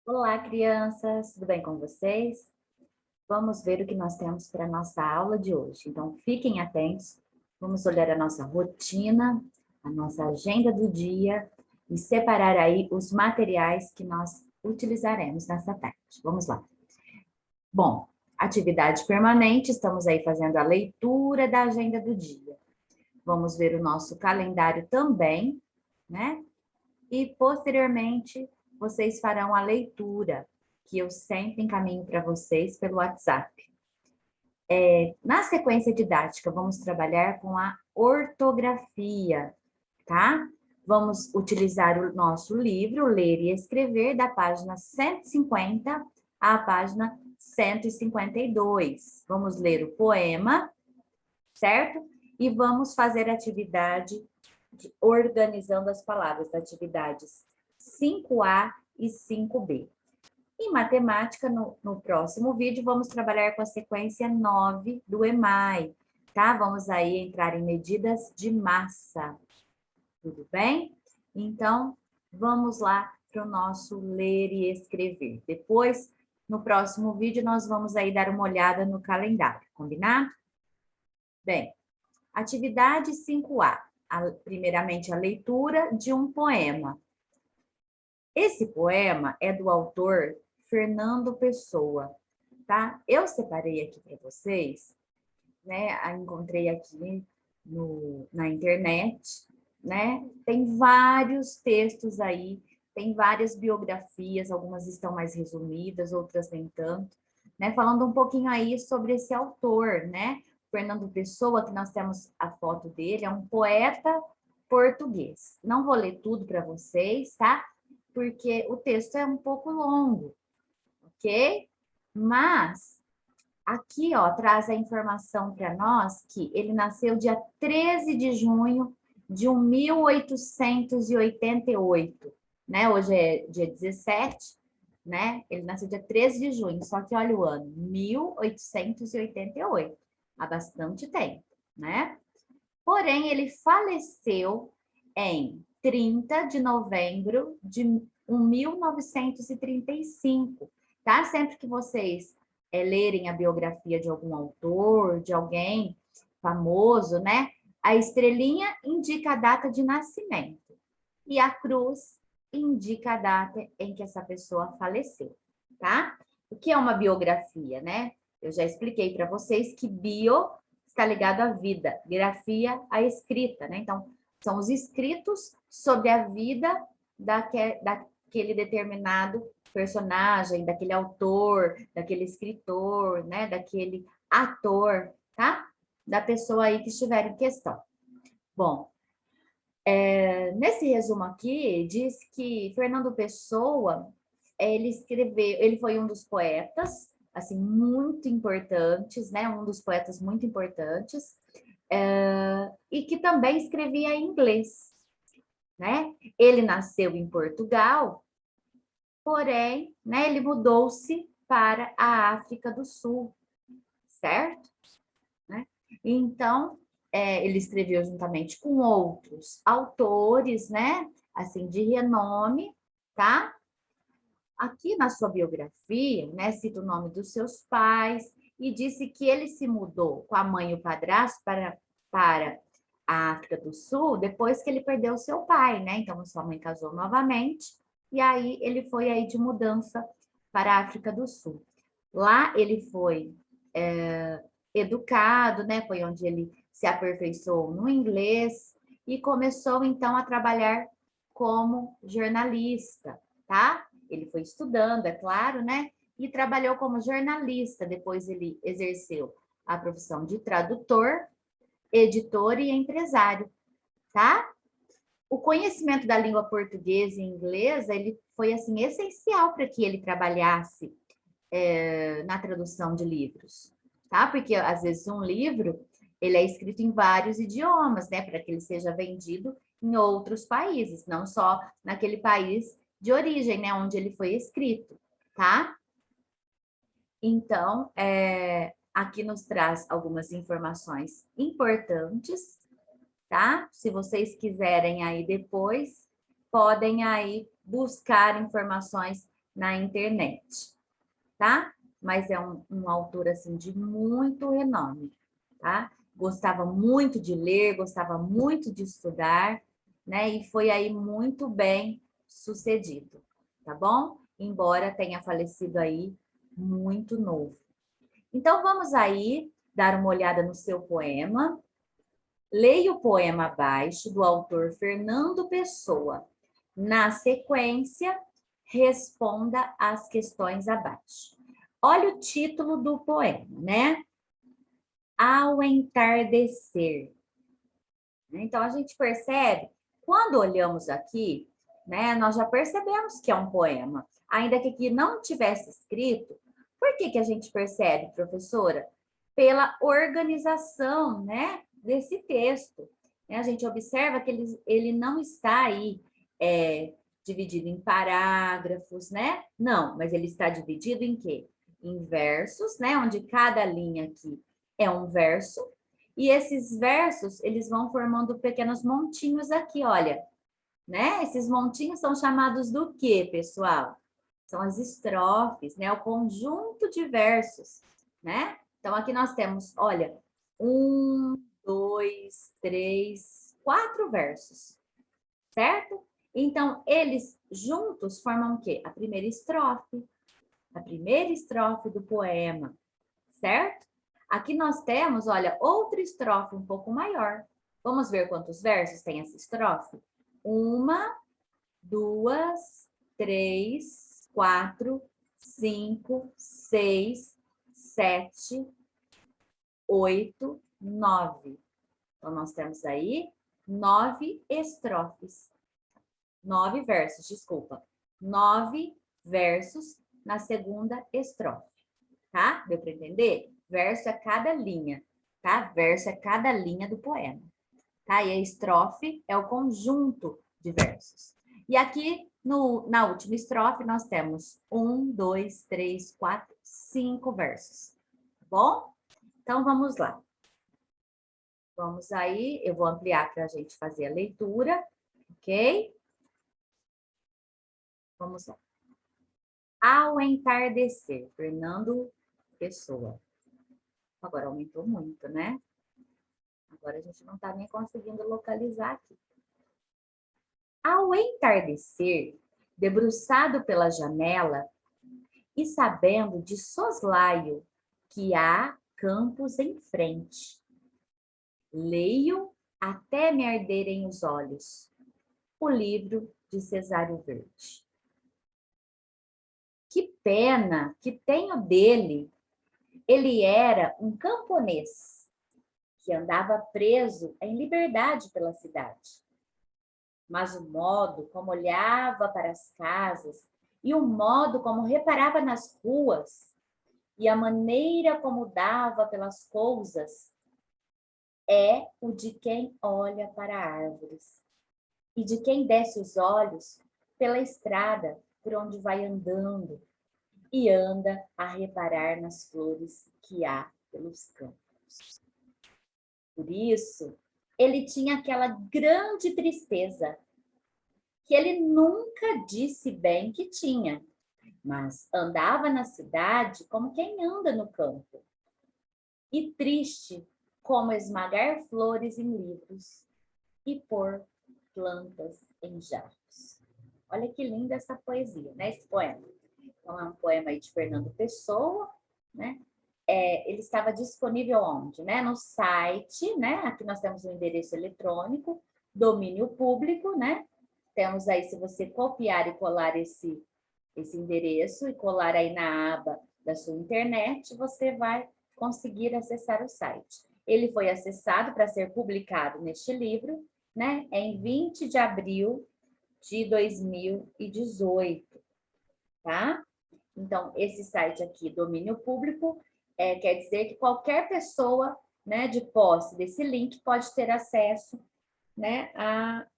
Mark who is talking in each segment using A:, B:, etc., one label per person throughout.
A: Olá, crianças, tudo bem com vocês? Vamos ver o que nós temos para a nossa aula de hoje. Então, fiquem atentos, vamos olhar a nossa rotina, a nossa agenda do dia e separar aí os materiais que nós utilizaremos nessa tarde. Vamos lá. Bom, atividade permanente, estamos aí fazendo a leitura da agenda do dia. Vamos ver o nosso calendário também, né? E, posteriormente, vocês farão a leitura, que eu sempre encaminho para vocês pelo WhatsApp. Na sequência didática, vamos trabalhar com a ortografia, tá? Vamos utilizar o nosso livro, Ler e Escrever, da página 150 à página 152. Vamos ler o poema, certo? E vamos fazer a atividade organizando as palavras, atividades 5A e 5B. Em matemática, no próximo vídeo, vamos trabalhar com a sequência 9 do EMAI, tá? Vamos aí entrar em medidas de massa, tudo bem? Então, vamos lá para o nosso ler e escrever. Depois, no próximo vídeo, nós vamos aí dar uma olhada no calendário, combinado? Bem, atividade 5A. Primeiramente, a leitura de um poema. Esse poema é do autor Fernando Pessoa, tá? Eu separei aqui para vocês, né? Encontrei aqui na internet, né? Tem vários textos aí, tem várias biografias, algumas estão mais resumidas, outras nem tanto, né? Falando um pouquinho aí sobre esse autor, né? Fernando Pessoa, que nós temos a foto dele, é um poeta português. Não vou ler tudo para vocês, tá? Porque o texto é um pouco longo, ok? Mas aqui, ó, traz a informação para nós que ele nasceu dia 13 de junho de 1888, né? Hoje é dia 17, né? Ele nasceu dia 13 de junho, só que olha o ano, 1888, há bastante tempo, né? Porém, ele faleceu em 30 de novembro de 1935, tá? Sempre que vocês lerem a biografia de algum autor, de alguém famoso, né? A estrelinha indica a data de nascimento e a cruz indica a data em que essa pessoa faleceu, tá? O que é uma biografia, né? Eu já expliquei para vocês que bio está ligado à vida, grafia à escrita, né? Então, são os escritos sobre a vida daquele determinado personagem, daquele autor, daquele escritor, né? Daquele ator, tá? Da pessoa aí que estiver em questão. Bom, nesse resumo aqui, diz que Fernando Pessoa, ele foi um dos poetas, assim, muito importantes, né? Um dos poetas muito importantes, e que também escrevia em inglês, né? Ele nasceu em Portugal, porém, né, ele mudou-se para a África do Sul, certo? Né? Então, ele escreveu juntamente com outros autores, né? Assim, de renome, tá? Aqui na sua biografia, né, cita o nome dos seus pais e disse que ele se mudou com a mãe e o padrasto para a África do Sul depois que ele perdeu seu pai, né? Então, sua mãe casou novamente e aí ele foi aí de mudança para a África do Sul. Lá ele foi educado, né? Foi onde ele se aperfeiçoou no inglês e começou então a trabalhar como jornalista, tá? Ele foi estudando, é claro, né? E trabalhou como jornalista. Depois ele exerceu a profissão de tradutor, editor e empresário, tá? O conhecimento da língua portuguesa e inglesa, ele foi assim essencial para que ele trabalhasse na tradução de livros, tá? Porque às vezes um livro ele é escrito em vários idiomas, né? Para que ele seja vendido em outros países, não só naquele país de origem, né? Onde ele foi escrito, tá? Então, aqui nos traz algumas informações importantes, tá? Se vocês quiserem aí depois, podem aí buscar informações na internet, tá? Mas é um autor, assim, de muito renome, tá? Gostava muito de ler, gostava muito de estudar, né? E foi aí muito bem sucedido, tá bom? Embora tenha falecido aí muito novo. Então, vamos aí dar uma olhada no seu poema. Leia o poema abaixo, do autor Fernando Pessoa. Na sequência, responda as questões abaixo. Olha o título do poema, né? Ao entardecer. Então, a gente percebe, quando olhamos aqui, né, nós já percebemos que é um poema. Ainda que aqui não tivesse escrito, por que a gente percebe, professora? Pela organização, né, desse texto. A gente observa que ele não está aí dividido em parágrafos, né? Não, mas ele está dividido em quê? Em versos, né? Onde cada linha aqui é um verso, e esses versos, eles vão formando pequenos montinhos aqui, olha, né? Esses montinhos são chamados do quê, pessoal? São as estrofes, né? O conjunto de versos, né? Então, aqui nós temos, olha, 1, 2, 3, 4 versos, certo? Então, eles juntos formam o quê? A primeira estrofe do poema, certo? Aqui nós temos, olha, outra estrofe um pouco maior. Vamos ver quantos versos tem essa estrofe? 1, 2, 3, 4, 5, 6, 7, 8, 9. Então, nós temos aí 9 estrofes. 9 versos, desculpa. 9 versos na segunda estrofe, tá? Deu para entender? Verso é cada linha, tá? Verso é cada linha do poema, tá? E a estrofe é o conjunto de versos. E aqui, na última estrofe, nós temos 1, 2, 3, 4, 5 versos, tá bom? Então, vamos lá. Vamos aí, eu vou ampliar para a gente fazer a leitura, ok? Vamos lá. Ao entardecer, Fernando Pessoa. Agora aumentou muito, né? Agora a gente não está nem conseguindo localizar aqui. Ao entardecer, debruçado pela janela e sabendo de soslaio que há campos em frente, leio até me arderem os olhos o livro de Cesário Verde. Que pena que tenho dele. Ele era um camponês que andava preso em liberdade pela cidade. Mas o modo como olhava para as casas e o modo como reparava nas ruas e a maneira como dava pelas coisas é o de quem olha para árvores e de quem desce os olhos pela estrada por onde vai andando e anda a reparar nas flores que há pelos campos. Por isso, ele tinha aquela grande tristeza que ele nunca disse bem que tinha, mas andava na cidade como quem anda no campo. E triste como esmagar flores em livros e pôr plantas em jarros. Olha que linda essa poesia, né? Esse poema. Então, é um poema aí de Fernando Pessoa, né? Ele estava disponível onde? Né? No site, né? Aqui nós temos o endereço eletrônico, domínio público, né? Temos aí, se você copiar e colar esse endereço e colar aí na aba da sua internet, você vai conseguir acessar o site. Ele foi acessado para ser publicado neste livro, né? Em 20 de abril de 2018, tá? Então, esse site aqui, domínio público, quer dizer que qualquer pessoa, né, de posse desse link pode ter acesso, né,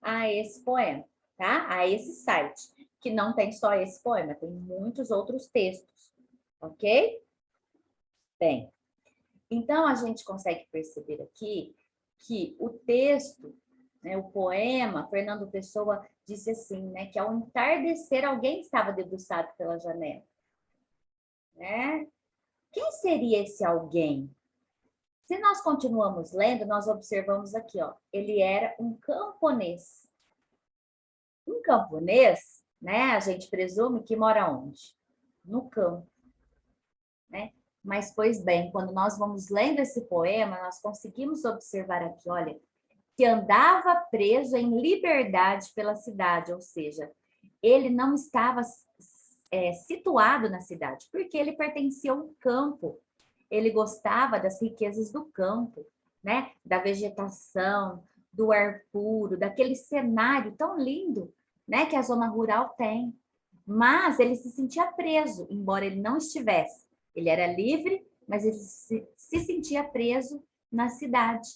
A: a esse poema, tá? A esse site, que não tem só esse poema, tem muitos outros textos, ok? Bem, então a gente consegue perceber aqui que o texto, né? O poema, Fernando Pessoa disse assim, né? Que ao entardecer alguém estava debruçado pela janela, né? Quem seria esse alguém? Se nós continuamos lendo, nós observamos aqui, ó, ele era um camponês. Um camponês, né, a gente presume que mora onde? No campo, né? Mas, pois bem, quando nós vamos lendo esse poema, nós conseguimos observar aqui, olha, que andava preso em liberdade pela cidade, ou seja, ele não estava situado na cidade, porque ele pertencia a um campo. Ele gostava das riquezas do campo, né? Da vegetação, do ar puro, daquele cenário tão lindo, né? Que a zona rural tem. Mas ele se sentia preso, embora ele não estivesse. Ele era livre, mas ele se sentia preso na cidade.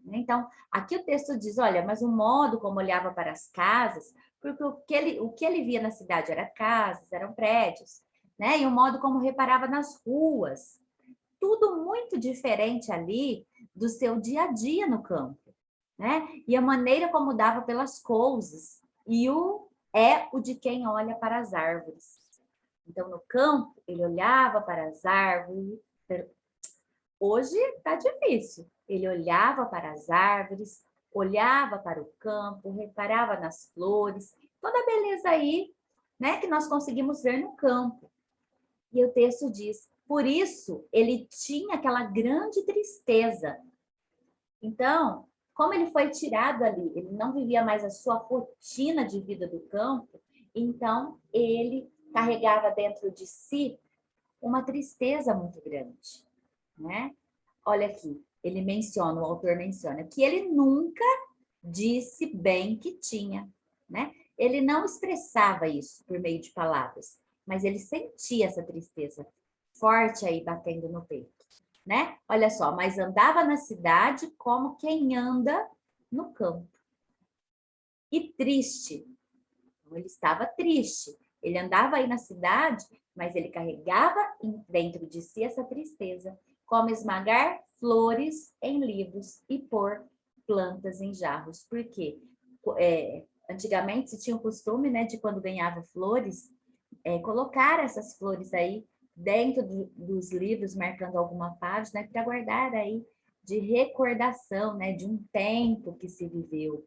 A: Então, aqui o texto diz, olha, mas o modo como olhava para as casas, porque o que ele via na cidade era casas, eram prédios, né? E o modo como reparava nas ruas, tudo muito diferente ali do seu dia a dia no campo, né? E a maneira como dava pelas coisas, e o de quem olha para as árvores. Então, no campo, ele olhava para as árvores. Hoje está difícil. Ele olhava para as árvores, olhava para o campo, reparava nas flores, toda a beleza aí, né, que nós conseguimos ver no campo. E o texto diz: por isso ele tinha aquela grande tristeza. Então, como ele foi tirado ali, ele não vivia mais a sua rotina de vida do campo, então ele carregava dentro de si uma tristeza muito grande, né? Olha aqui, ele menciona, o autor menciona, que ele nunca disse bem que tinha, né? Ele não expressava isso por meio de palavras, mas ele sentia essa tristeza forte aí batendo no peito, né? Olha só, mas andava na cidade como quem anda no campo. E triste, ele estava triste. Ele andava aí na cidade, mas ele carregava dentro de si essa tristeza, como esmagar flores em livros e pôr plantas em jarros. Por quê? Antigamente se tinha o costume, né, de quando ganhava flores, colocar essas flores aí dentro dos livros, marcando alguma página, para guardar aí de recordação, né, de um tempo que se viveu,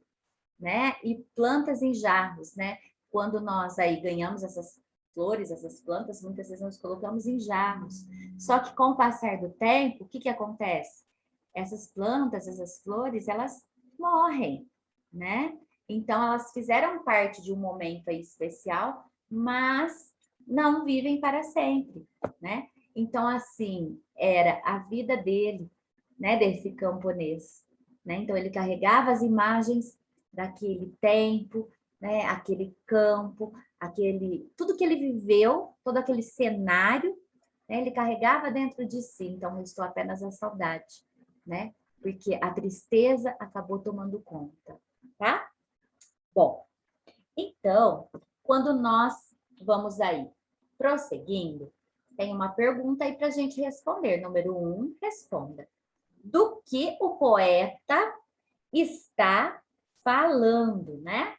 A: né? E plantas em jarros, né? Quando nós aí ganhamos essas flores, essas plantas, muitas vezes nós colocamos em jarros. Só que com o passar do tempo, o que que acontece? Essas plantas, essas flores, elas morrem, né? Então elas fizeram parte de um momento aí especial, mas não vivem para sempre, né? Então assim, era a vida dele, né, desse camponês, né? Então ele carregava as imagens daquele tempo, né, aquele campo, tudo que ele viveu, todo aquele cenário, né, ele carregava dentro de si. Então restou apenas a saudade, né? Porque a tristeza acabou tomando conta, tá? Bom, então, quando nós vamos aí prosseguindo, tem uma pergunta aí para a gente responder. Número 1, responda. Do que o poeta está falando, né?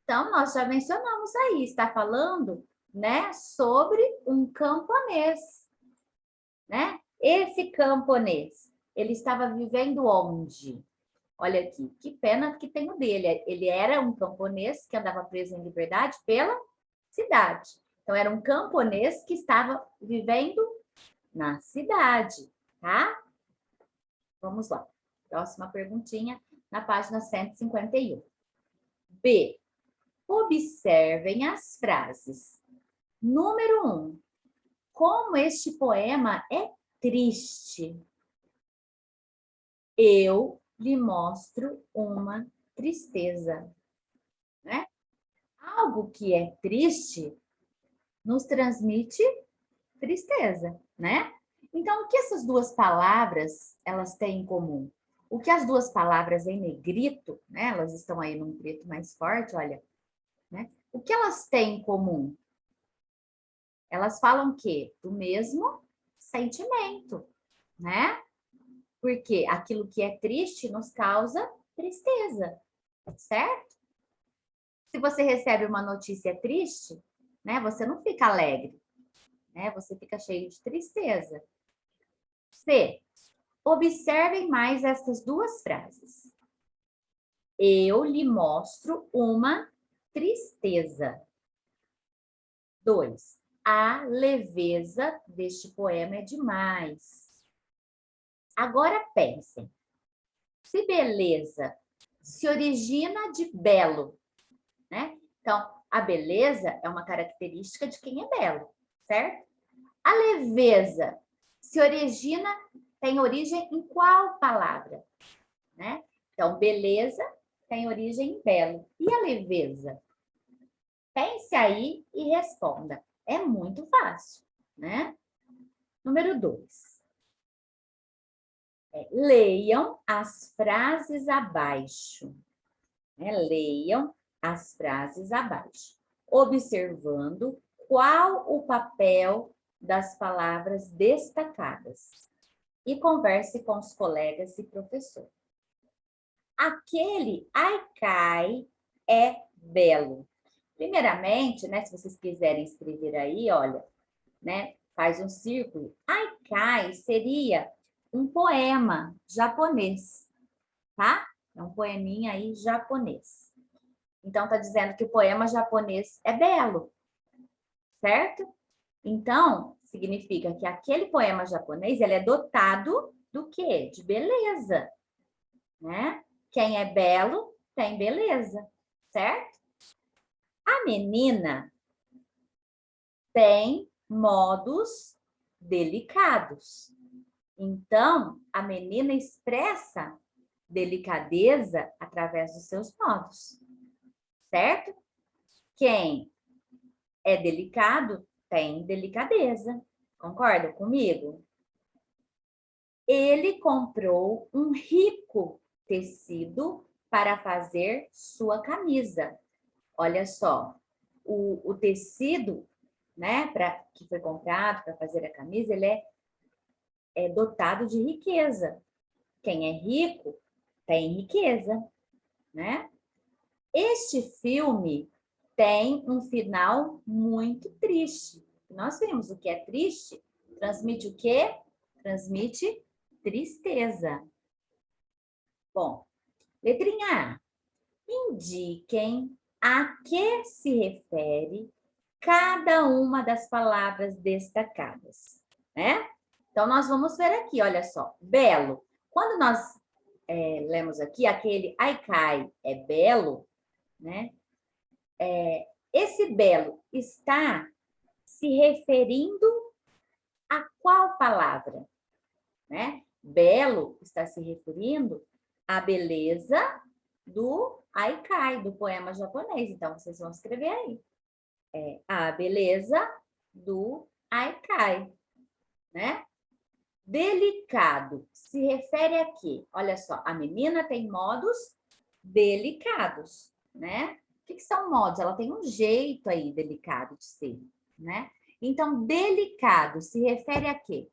A: Então, nós já mencionamos aí, está falando, né, sobre um camponês, né? Esse camponês, ele estava vivendo onde? Olha aqui, que pena que tem o dele. Ele era um camponês que andava preso em liberdade pela cidade. Então, era um camponês que estava vivendo na cidade, tá? Vamos lá. Próxima perguntinha, na página 151. B. Observem as frases. Número 1. Como este poema é triste. Eu lhe mostro uma tristeza, né? Algo que é triste nos transmite tristeza, né? Então, o que essas duas palavras elas têm em comum? O que as duas palavras em negrito, né? Elas estão aí num preto mais forte, olha, né? O que elas têm em comum? Elas falam o quê? Do mesmo sentimento, né? Porque aquilo que é triste nos causa tristeza. certo? Se você recebe uma notícia triste, né, você não fica alegre, né? Você fica cheio de tristeza. C. Observem mais essas duas frases. Eu lhe mostro uma tristeza. 2. A leveza deste poema é demais. Agora pensem. Se beleza se origina de belo, né? Então, a beleza é uma característica de quem é belo, certo? A leveza se origina, tem origem em qual palavra, né? Então, beleza tem origem em belo. E a leveza? Pense aí e responda. É muito fácil, né? Número 2. Leiam as frases abaixo. Leiam as frases abaixo, observando qual o papel das palavras destacadas. E converse com os colegas e professor. Aquele Haikai é belo. Primeiramente, né, se vocês quiserem escrever aí, olha, né, faz um círculo. Haikai seria um poema japonês, tá? É um poeminha aí japonês. Então, está dizendo que o poema japonês é belo, certo? Então, significa que aquele poema japonês, ele é dotado do quê? De beleza, né? Quem é belo tem beleza, certo? A menina tem modos delicados. Então, a menina expressa delicadeza através dos seus modos, certo? Quem é delicado tem delicadeza. Concorda comigo? Ele comprou um rico tecido para fazer sua camisa. Olha só, o tecido, né, que foi comprado para fazer a camisa, ele é dotado de riqueza. Quem é rico tem riqueza, né? Este filme tem um final muito triste. Nós vimos o que é triste, transmite o quê? Transmite tristeza. Bom, letrinha A. Indiquem a que se refere cada uma das palavras destacadas, né? Então, nós vamos ver aqui, olha só. Belo. Quando nós lemos aqui, aquele Haikai é belo, né? Esse belo está se referindo a qual palavra, né? Belo está se referindo à beleza do Haikai, do poema japonês. Então, vocês vão escrever aí. A beleza do Haikai, né? Delicado se refere a quê? Olha só, a menina tem modos delicados, né? O que são modos? Ela tem um jeito aí delicado de ser, né? Então, delicado se refere a quê?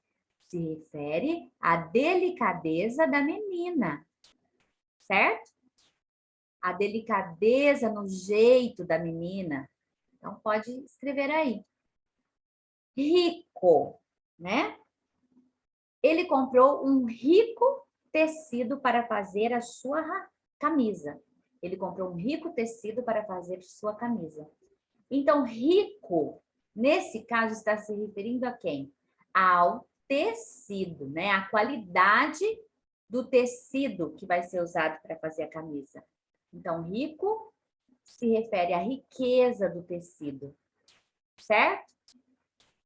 A: Se refere à delicadeza da menina, certo? A delicadeza no jeito da menina. Então, pode escrever aí. Rico, né? Ele comprou um rico tecido para fazer a sua camisa. Ele comprou um rico tecido para fazer sua camisa. Então, rico, nesse caso, está se referindo a quem? Ao tecido, né? A qualidade do tecido que vai ser usado para fazer a camisa. Então, rico se refere à riqueza do tecido, certo?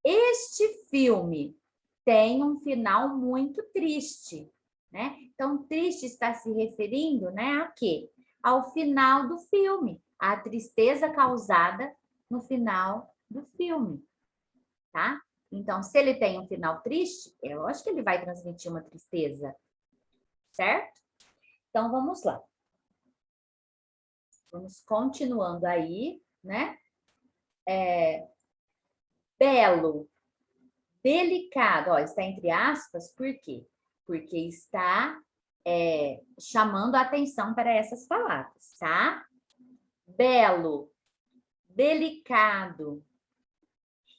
A: Este filme tem um final muito triste, né? Então, triste está se referindo, né, a quê? Ao final do filme, a tristeza causada no final do filme, tá? Então, se ele tem um final triste, eu acho que ele vai transmitir uma tristeza, certo? Então, vamos lá. Vamos continuando aí, né? Belo, delicado, ó, está entre aspas, por quê? Porque está chamando a atenção para essas palavras, tá? Belo, delicado,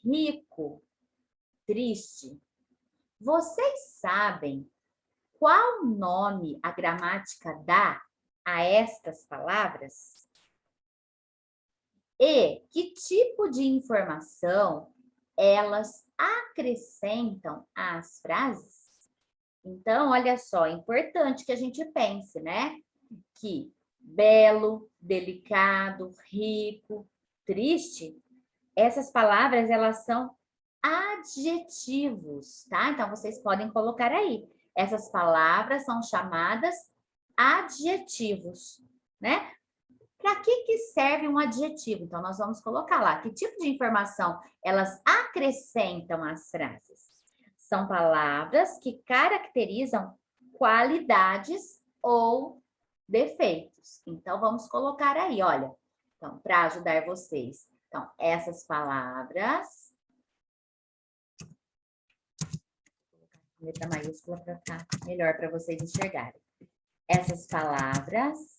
A: rico, triste. Vocês sabem qual nome a gramática dá a estas palavras? E que tipo de informação elas acrescentam às frases? Então, olha só, é importante que a gente pense, né? Que belo, delicado, rico, triste, essas palavras, elas são adjetivos, tá? Então, vocês podem colocar aí. Essas palavras são chamadas adjetivos, né? Para que serve um adjetivo? Então, nós vamos colocar lá. Que tipo de informação elas acrescentam às frases? São palavras que caracterizam qualidades ou defeitos. Então, vamos colocar aí, olha. Então, para ajudar vocês. Então, essas palavras... Letra maiúscula para ficar melhor para vocês enxergarem. Essas palavras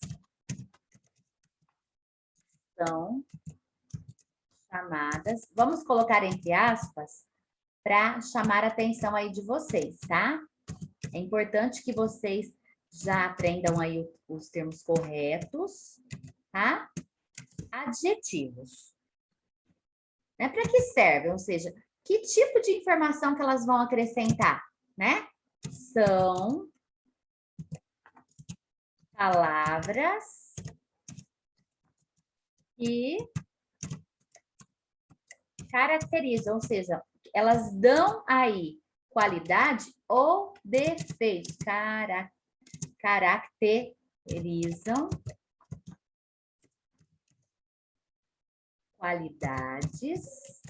A: são chamadas... Vamos colocar entre aspas para chamar a atenção aí de vocês, tá? É importante que vocês já aprendam aí os termos corretos, tá? Adjetivos. Né? Para que servem? Ou seja, que tipo de informação que elas vão acrescentar, né? São palavras que caracterizam, ou seja, elas dão aí qualidade ou defeitos, caracterizam qualidades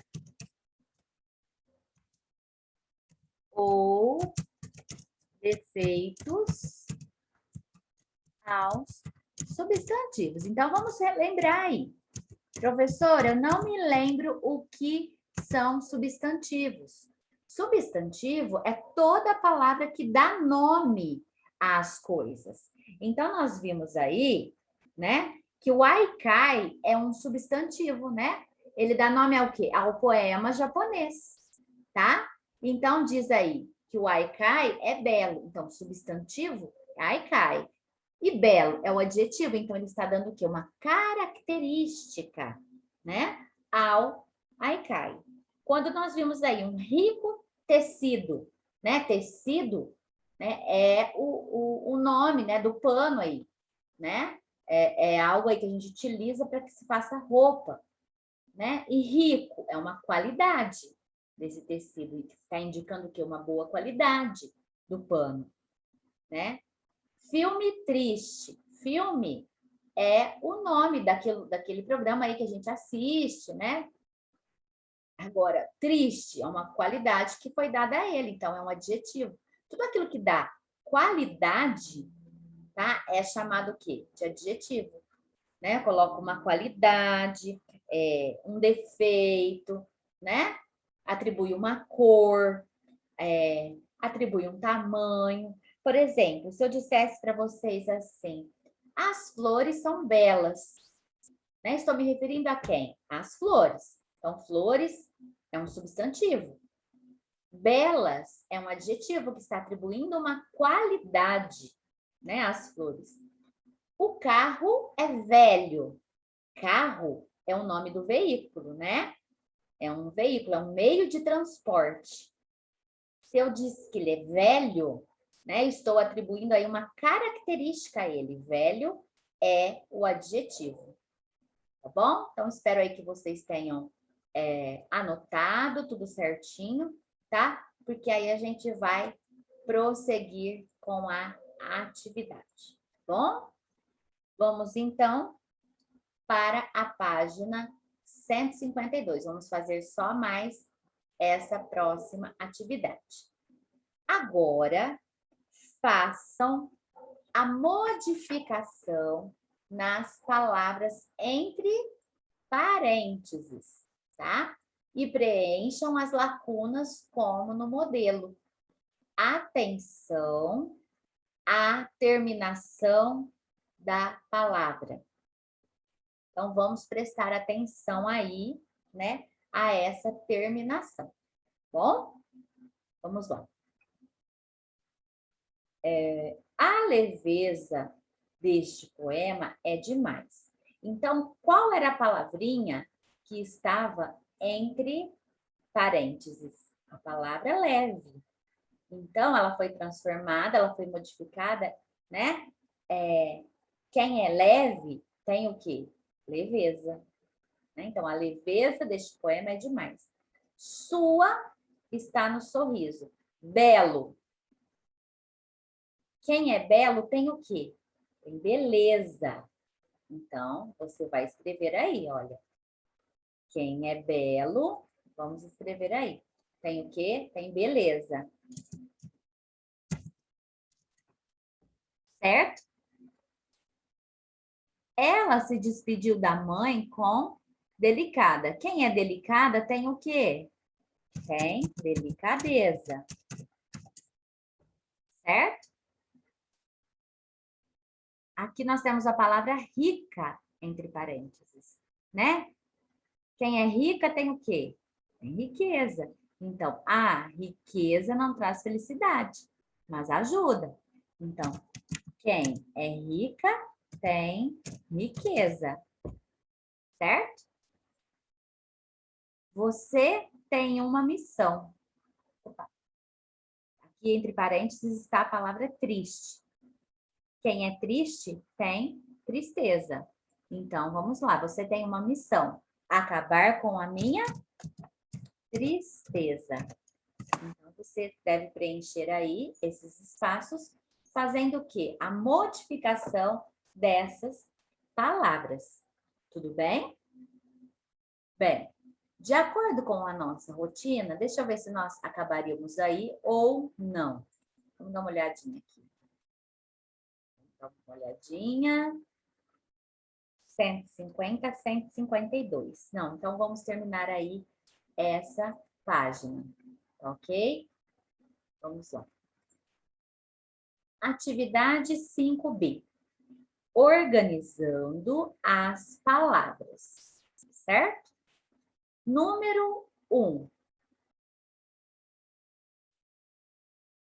A: ou defeitos aos substantivos. Então, vamos relembrar aí. Professora, eu não me lembro o que são substantivos. Substantivo é toda palavra que dá nome às coisas. Então, nós vimos aí, né, que o haikai é um substantivo, né? Ele dá nome ao quê? Ao poema japonês, tá? Então, diz aí que o haikai é belo. Então, substantivo é haikai. E belo é o adjetivo, então ele está dando o quê? Uma característica, né? Ao haikai. Quando nós vimos aí um rico tecido, né? Tecido, né? É o nome, né? Do pano aí, né? É algo aí que a gente utiliza para que se faça roupa, né? E rico é uma qualidade desse tecido, que está indicando o quê? Uma boa qualidade do pano, né? Filme triste. Filme é o nome daquele programa aí que a gente assiste, né? Agora, triste é uma qualidade que foi dada a ele, então é um adjetivo. Tudo aquilo que dá qualidade, tá? É chamado o quê? De adjetivo, né? Coloca uma qualidade, um defeito, né? Atribui uma cor, atribui um tamanho. Por exemplo, se eu dissesse para vocês assim, as flores são belas, né? Estou me referindo a quem? Às flores. Então, flores é um substantivo. Belas é um adjetivo que está atribuindo uma qualidade, né, às flores. O carro é velho. Carro é o nome do veículo, né? É um veículo, é um meio de transporte. Se eu disse que ele é velho, né, estou atribuindo aí uma característica a ele. Velho é o adjetivo. Tá bom? Então, espero aí que vocês tenham anotado tudo certinho, tá? Porque aí a gente vai prosseguir com a atividade. Tá bom? Vamos, então, para a página 152. Vamos fazer só mais essa próxima atividade. Agora, façam a modificação nas palavras entre parênteses, tá? E preencham as lacunas como no modelo. Atenção a terminação da palavra. Então, vamos prestar atenção aí, né, a essa terminação. Bom, vamos lá. A leveza deste poema é demais. Então, qual era a palavrinha que estava entre parênteses? A palavra leve. Então, ela foi transformada, ela foi modificada, né? Quem é leve tem o quê? Leveza. Né? Então, a leveza deste poema é demais. Sua está no sorriso. Belo. Quem é belo tem o quê? Tem beleza. Então, você vai escrever aí, olha. Quem é belo, vamos escrever aí. Tem o quê? Tem beleza. Certo? Ela se despediu da mãe com delicada. Quem é delicada tem o quê? Tem delicadeza. Certo? Aqui nós temos a palavra rica, entre parênteses, né? Quem é rica tem o quê? Tem riqueza. Então, a riqueza não traz felicidade, mas ajuda. Então, quem é rica tem riqueza. Certo? Você tem uma missão. Opa. Aqui, entre parênteses, está a palavra triste. Quem é triste tem tristeza. Então, vamos lá. Você tem uma missão. Acabar com a minha tristeza. Então, você deve preencher aí esses espaços, fazendo o quê? A modificação dessas palavras. Tudo bem? Bem, de acordo com a nossa rotina, deixa eu ver se nós acabaríamos aí ou não. Vamos dar uma olhadinha aqui. Dá uma olhadinha. 150, 152. Não, então vamos terminar aí essa página, ok? Vamos lá. Atividade 5B. Organizando as palavras, certo? Número 1.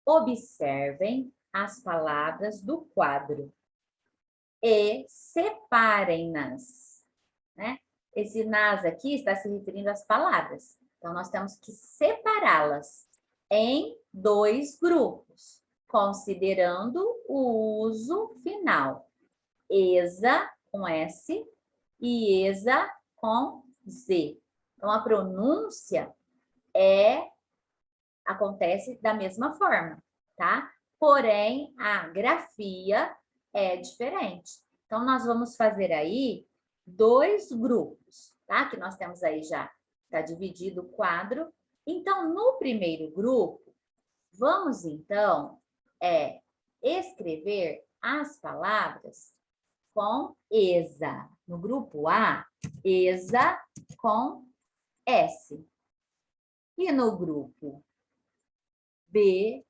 A: Observem as palavras do quadro e separem-nas, né? Esse nas aqui está se referindo às palavras. Então, nós temos que separá-las em 2 grupos, considerando o uso final. Exa com S e exa com Z. Então, a pronúncia acontece da mesma forma, tá? Porém, a grafia é diferente. Então, nós vamos fazer aí 2 grupos, tá? Que nós temos aí já, tá dividido o quadro. Então, no primeiro grupo, vamos então escrever as palavras com ESA. No grupo A, ESA com S. E no grupo B,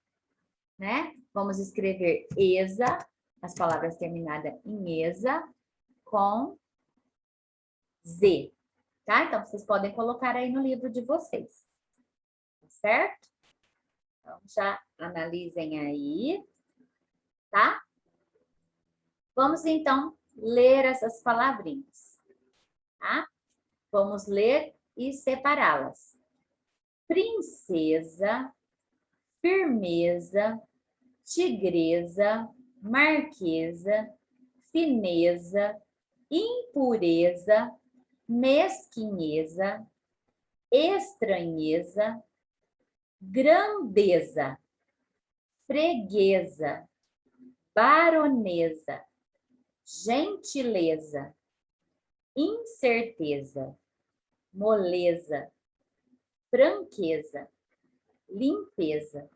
A: né? Vamos escrever ESA, as palavras terminadas em ESA, com Z, tá? Então, vocês podem colocar aí no livro de vocês, tá certo? Então, já analisem aí, tá? Vamos, então, ler essas palavrinhas, tá? Vamos ler e separá-las. Princesa, firmeza, tigresa, marquesa, fineza, impureza, mesquinheza, estranheza, grandeza, freguesa, baronesa, gentileza, incerteza, moleza, franqueza, limpeza,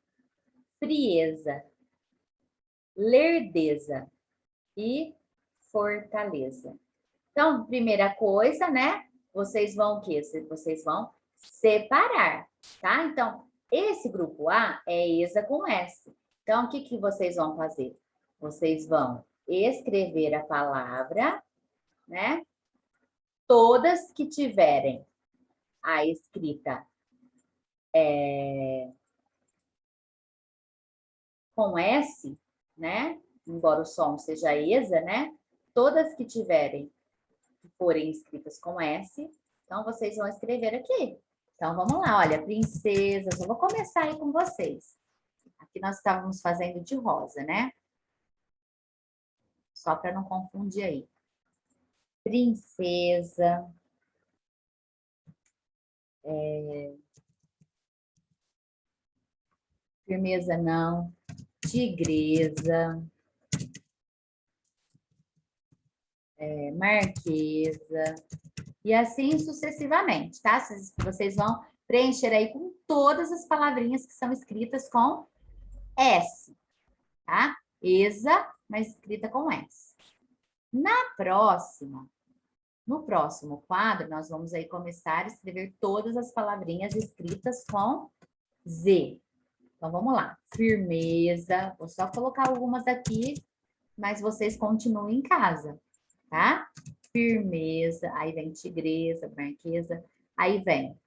A: frieza, lerdeza e fortaleza. Então, primeira coisa, né? Vocês vão o quê? Vocês vão separar, tá? Então, esse grupo A é ESA com S. Então, o que vocês vão fazer? Vocês vão escrever a palavra, né? Todas que tiverem a escrita com S, né? Embora o som seja ESA, né? Todas que tiverem, que forem escritas com S, então vocês vão escrever aqui. Então vamos lá, olha, princesas, eu vou começar aí com vocês. Aqui nós estávamos fazendo de rosa, né? Só para não confundir aí. Princesa. Firmeza não. Tigresa. Marquesa. E assim sucessivamente, tá? Vocês vão preencher aí com todas as palavrinhas que são escritas com S, tá? Exa, mas escrita com S. No próximo quadro, nós vamos aí começar a escrever todas as palavrinhas escritas com Z. Então, vamos lá. Firmeza. Vou só colocar algumas aqui, mas vocês continuem em casa, tá? Firmeza. Aí vem tigresa, marquesa. Aí vem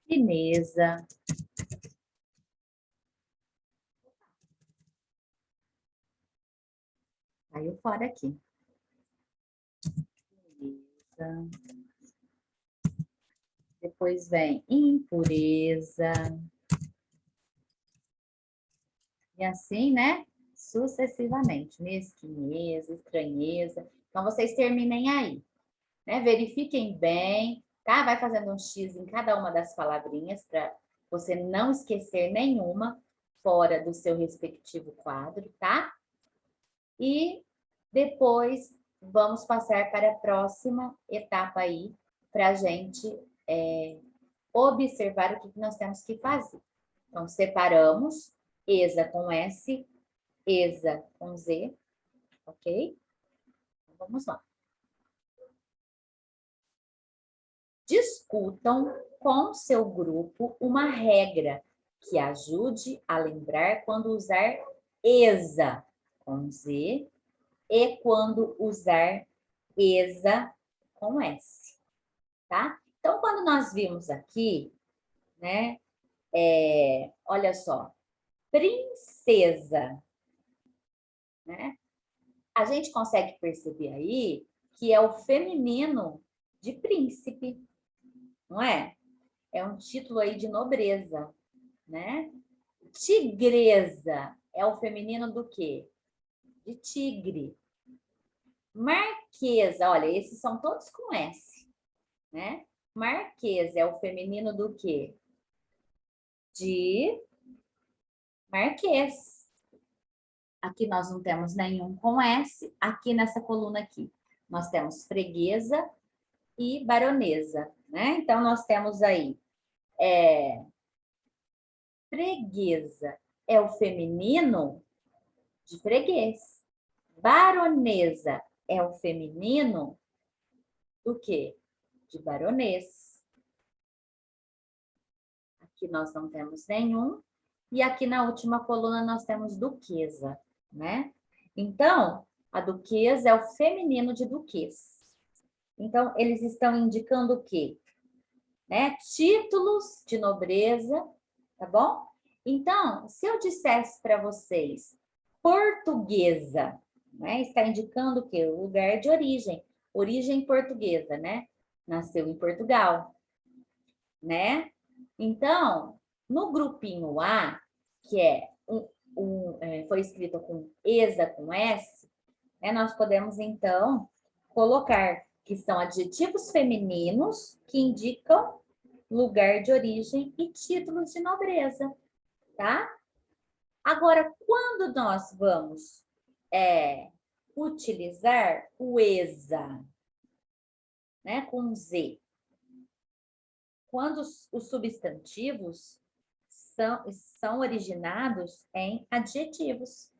A: fineza. Saiu fora aqui. Fineza. Depois vem impureza. E assim, né? Sucessivamente. Mesquinhez, estranheza. Então, vocês terminem aí, né? Verifiquem bem, tá? Vai fazendo um X em cada uma das palavrinhas para você não esquecer nenhuma fora do seu respectivo quadro, tá? E depois vamos passar para a próxima etapa aí, para a gente observar o que nós temos que fazer. Então, separamos ESA com S, ESA com Z, ok? Então, vamos lá. Discutam com seu grupo uma regra que ajude a lembrar quando usar ESA com Z e quando usar ESA com S, tá? Então, quando nós vimos aqui, né, olha só, princesa, né? A gente consegue perceber aí que é o feminino de príncipe, não é? É um título aí de nobreza, né? Tigresa é o feminino do quê? De tigre. Marquesa, olha, esses são todos com S, né? Marquesa é o feminino do quê? De marquês. Aqui nós não temos nenhum com S. Aqui nessa coluna aqui, nós temos freguesa e baronesa, né? Então, nós temos aí freguesa é o feminino de freguês. Baronesa é o feminino do quê? De baronês. Aqui nós não temos nenhum. E aqui na última coluna nós temos duquesa, né? Então, a duquesa é o feminino de duquês. Então, eles estão indicando o quê? Né? Títulos de nobreza, tá bom? Então, se eu dissesse para vocês portuguesa, né? Está indicando o quê? O lugar de origem portuguesa, né? Nasceu em Portugal, né? Então, no grupinho A, que foi escrito com ESA, com S, né? Nós podemos, então, colocar que são adjetivos femininos que indicam lugar de origem e títulos de nobreza, tá? Agora, quando nós vamos utilizar o ESA, né, com Z, quando os substantivos são originados em adjetivos,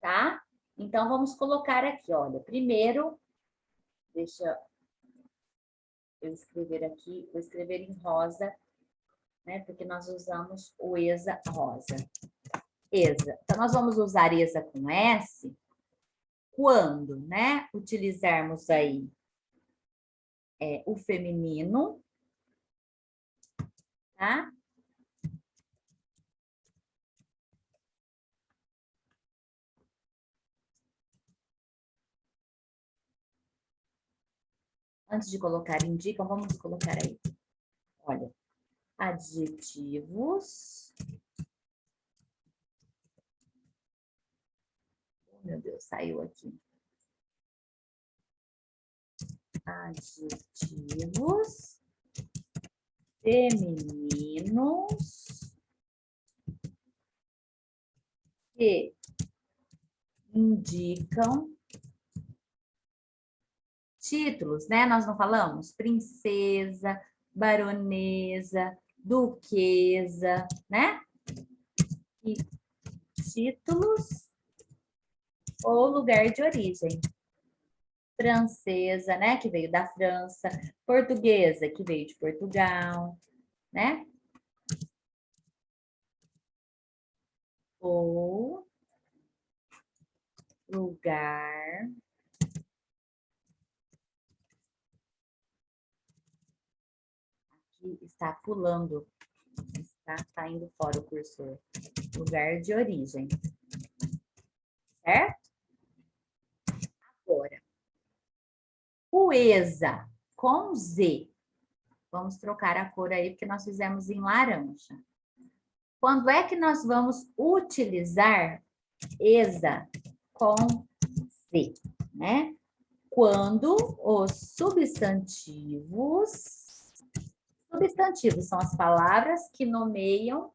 A: tá? Então, vamos colocar aqui, olha, primeiro, deixa eu escrever aqui, vou escrever em rosa, né? Porque nós usamos o ESA rosa. ESA. Então, nós vamos usar ESA com S quando, né, utilizarmos aí o feminino, tá? Antes de colocar indicam, vamos colocar aí. Olha, adjetivos. Oh, meu Deus, saiu aqui. Adjetivos femininos que indicam títulos, né? Nós não falamos? Princesa, baronesa, duquesa, né? E títulos ou lugar de origem. Francesa, né? Que veio da França. Portuguesa, que veio de Portugal, né? Ou lugar que está pulando, está indo fora o cursor. Lugar de origem. Certo? Agora, o ESA com Z. Vamos trocar a cor aí, porque nós fizemos em laranja. Quando é que nós vamos utilizar ESA com Z, né? Quando os substantivos são as palavras que nomeiam,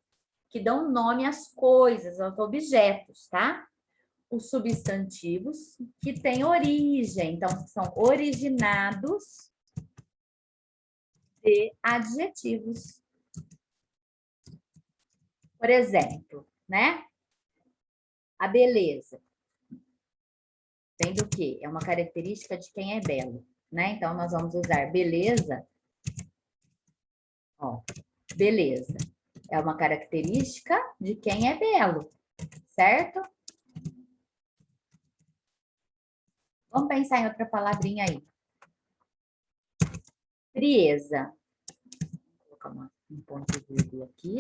A: que dão nome às coisas, aos objetos, tá? Os substantivos que têm origem, então são originados de adjetivos. Por exemplo, né? A beleza. Vem do quê? É uma característica de quem é belo, né? Então, nós vamos usar beleza. Ó, beleza. É uma característica de quem é belo, certo? Vamos pensar em outra palavrinha aí. Frieza. Vou colocar um ponto de vírgula aqui.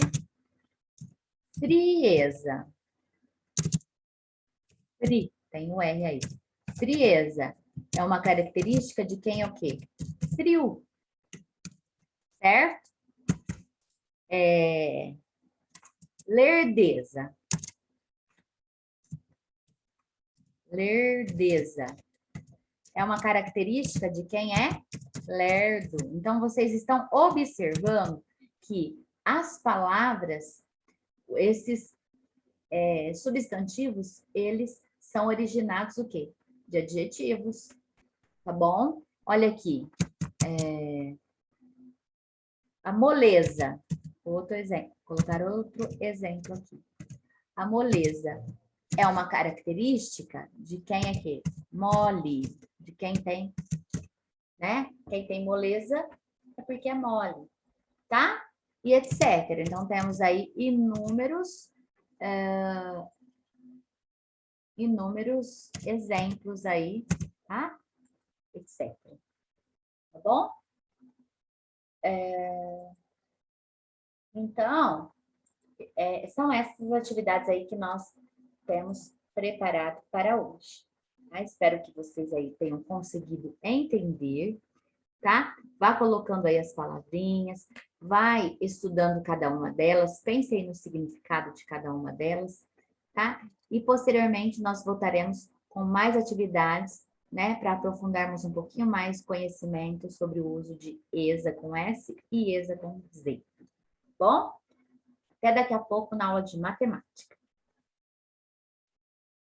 A: Frieza. Fri, tem um R aí. Frieza é uma característica de quem é o quê? Frio. Certo? Lerdeza. Lerdeza. É uma característica de quem é lerdo. Então, vocês estão observando que as palavras, esses substantivos, eles são originados o quê? De adjetivos, tá bom? Olha aqui. A moleza. Outro exemplo. Vou colocar outro exemplo aqui. A moleza é uma característica de quem é que? Mole. De quem tem, né? Quem tem moleza é porque é mole, tá? E etc. Então, temos aí inúmeros exemplos aí, tá? Etc. Tá bom? Então, são essas atividades aí que nós temos preparado para hoje. Tá? Espero que vocês aí tenham conseguido entender, tá? Vá colocando aí as palavrinhas, vai estudando cada uma delas, pense aí no significado de cada uma delas, tá? E posteriormente nós voltaremos com mais atividades, né, para aprofundarmos um pouquinho mais conhecimento sobre o uso de ESA com S e ESA com Z. Bom? Até daqui a pouco na aula de matemática.